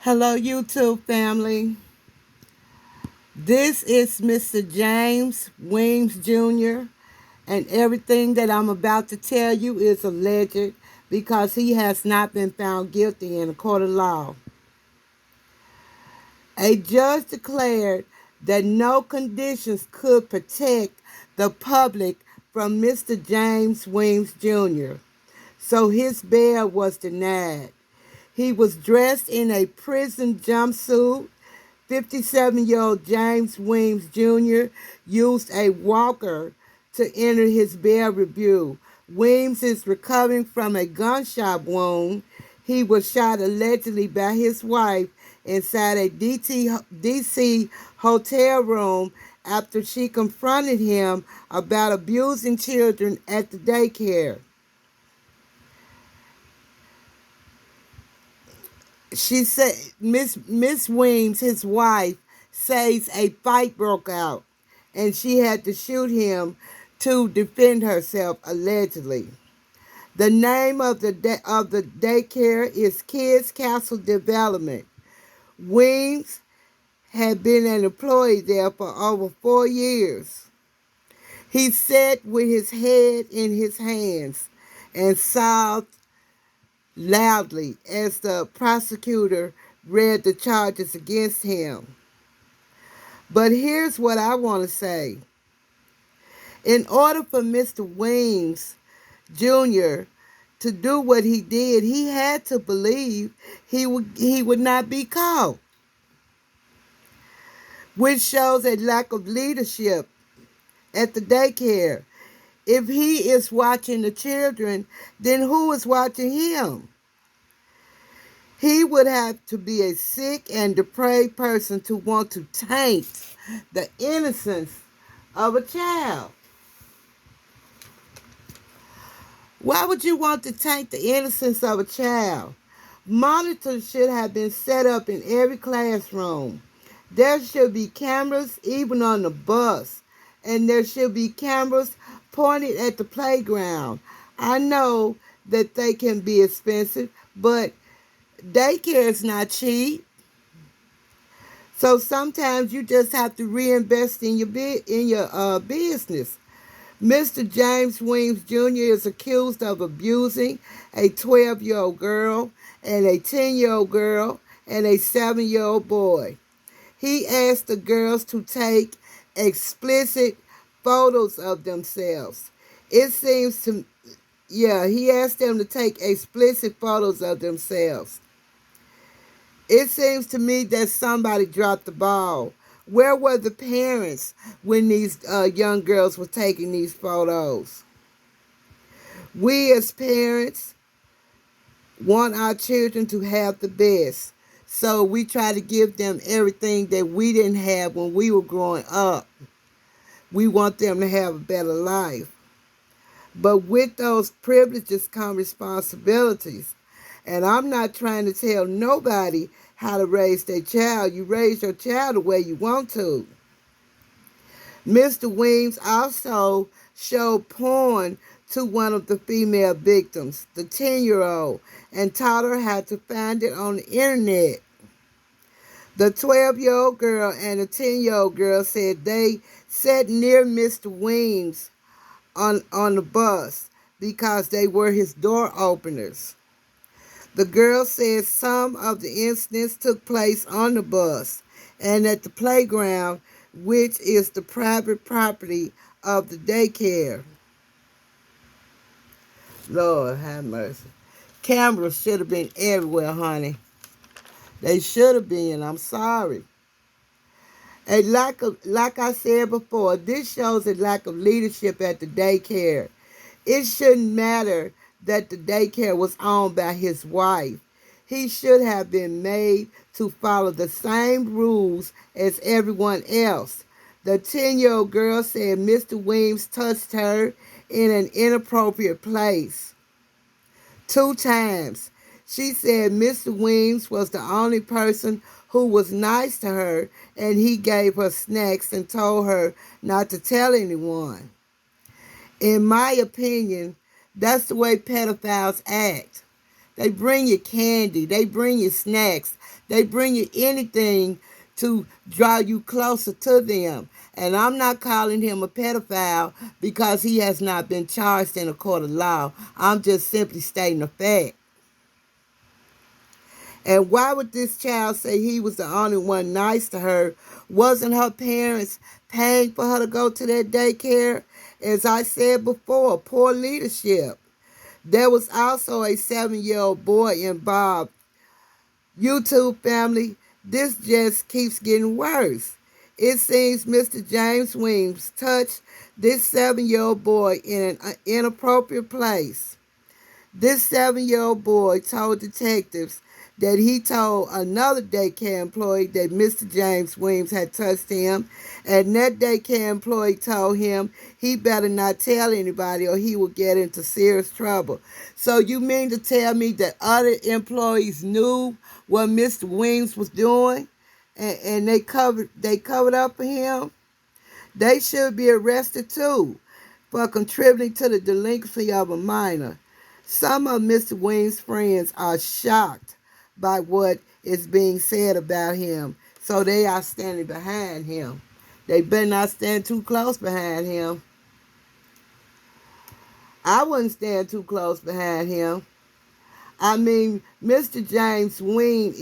Hello, YouTube family. This is Mr. James Weems Jr., and everything that I'm about to tell you is alleged because he has not been found guilty in a court of law. A judge declared that no conditions could protect the public from Mr. James Weems Jr., so his bail was denied. He was dressed in a prison jumpsuit. 57-year-old James Weems Jr. used a walker to enter his bail review. Weems is recovering from a gunshot wound. He was shot allegedly by his wife inside a DC hotel room after she confronted him about abusing children at the daycare. She said Miss Weems, his wife, says a fight broke out and she had to shoot him to defend herself allegedly. The name of the daycare is Kids Castle Development. Weems had been an employee there for over 4 years. He sat with his head in his hands and sobbed loudly as the prosecutor read the charges against him. But here's what I want to say. In order for Mr. Weems Jr. to do what he did, he had to believe he would not be caught, which shows a lack of leadership at the daycare. If he is watching the children, then who is watching him? He would have to be a sick and depraved person to want to taint the innocence of a child. Why would you want to taint the innocence of a child? Monitors should have been set up in every classroom. There should be cameras even on the bus, and there should be cameras pointed at the playground. I know that they can be expensive, but daycare is not cheap. So sometimes you just have to reinvest in your business. Mr. James Weems Jr. is accused of abusing a 12-year-old girl and a 10-year-old girl and a 7-year-old boy. He asked the girls to take explicit photos of themselves. It seems to, he asked them to take explicit photos of themselves. It seems to me that somebody dropped the ball. Where were the parents when these young girls were taking these photos? We as parents want our children to have the best. So we try to give them everything that we didn't have when we were growing up. We want them to have a better life. But with those privileges come responsibilities. And I'm not trying to tell nobody how to raise their child. You raise your child the way you want to. Mr. Weems also showed porn to one of the female victims, the 10-year-old, and taught her how to find it on the internet. The 12-year-old girl and the 10-year-old girl said they sat near Mr. Weems on the bus because they were his door openers. The girl said some of the incidents took place on the bus and at the playground, which is the private property of the daycare. Lord have mercy. Cameras should have been everywhere, honey. They should have been. I'm sorry. And like I said before, this shows a lack of leadership at the daycare. It shouldn't matter that the daycare was owned by his wife. He should have been made to follow the same rules as everyone else. The 10-year-old girl said Mr. Weems touched her in an inappropriate place 2 times. She said Mr. Weems was the only person who was nice to her, and he gave her snacks and told her not to tell anyone. In my opinion, that's the way pedophiles act. They bring you candy. They bring you snacks. They bring you anything to draw you closer to them. And I'm not calling him a pedophile because he has not been charged in a court of law. I'm just simply stating a fact. And why would this child say he was the only one nice to her? Wasn't her parents paying for her to go to that daycare? As I said before, poor leadership. There was also a 7-year-old boy involved. YouTube family, this just keeps getting worse. It seems Mr. James Weems touched this 7-year-old boy in an inappropriate place. This 7-year-old boy told detectives that he told another daycare employee that Mr. James Weems had touched him, and that daycare employee told him he better not tell anybody or he will get into serious trouble. So you mean to tell me that other employees knew what Mr. Weems was doing, and they covered up for him? They should be arrested too for contributing to the delinquency of a minor. Some of Mr. Weems' friends are shocked by what is being said about him, so they are standing behind him. They better not stand too close behind him. I wouldn't stand too close behind him. I mean, Mr. James Weems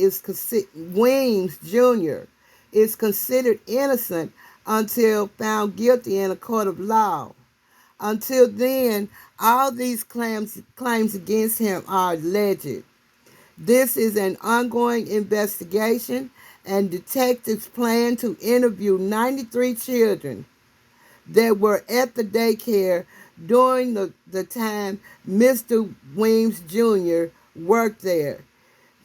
Jr. is considered innocent until found guilty in a court of law. Until then, all these claims against him are alleged. This is an ongoing investigation, and detectives plan to interview 93 children that were at the daycare during the time Mr. Weems Jr. worked there.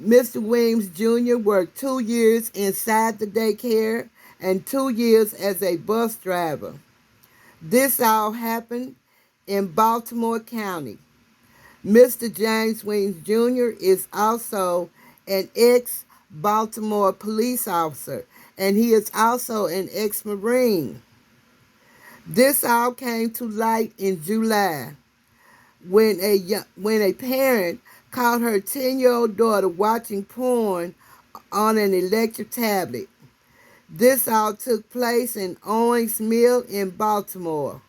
Mr. Weems Jr. worked 2 years inside the daycare and 2 years as a bus driver. This all happened in Baltimore County. Mr. James Weems Jr. is also an ex-Baltimore police officer, and he is also an ex-Marine. This all came to light in July when a parent caught her 10-year-old daughter watching porn on an electric tablet. This all took place in Owings Mill in Baltimore.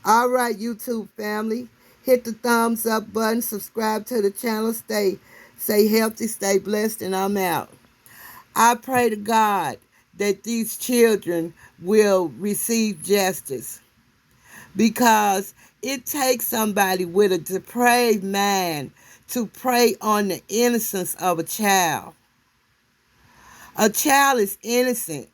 All right, YouTube family, hit the thumbs up button, subscribe to the channel, stay healthy, stay blessed, and I'm out. I pray to God that these children will receive justice, because it takes somebody with a depraved mind to prey on the innocence of a child. A child is innocent,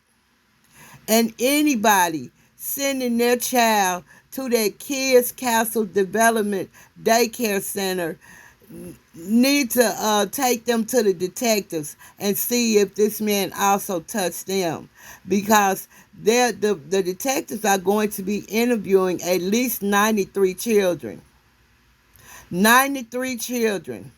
and anybody sending their child to that Kids Castle Development Daycare Center need to take them to the detectives and see if this man also touched them, because the detectives are going to be interviewing at least 93 children. 93 children.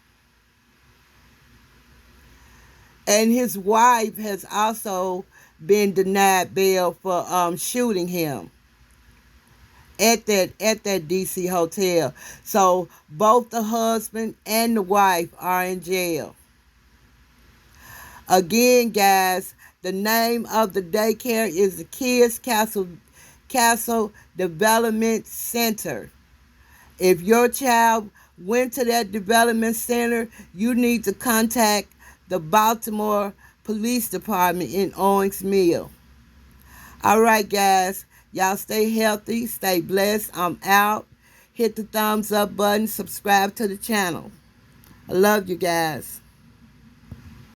And his wife has also been denied bail for shooting him at that DC hotel. So both the husband and the wife are in jail. Again, guys, the name of the daycare is the Kids Castle Development Center. If your child went to that development center, you need to contact the Baltimore Police Department in Owings Mill. All right, guys. Y'all stay healthy, stay blessed. I'm out. Hit the thumbs up button, subscribe to the channel. I love you guys.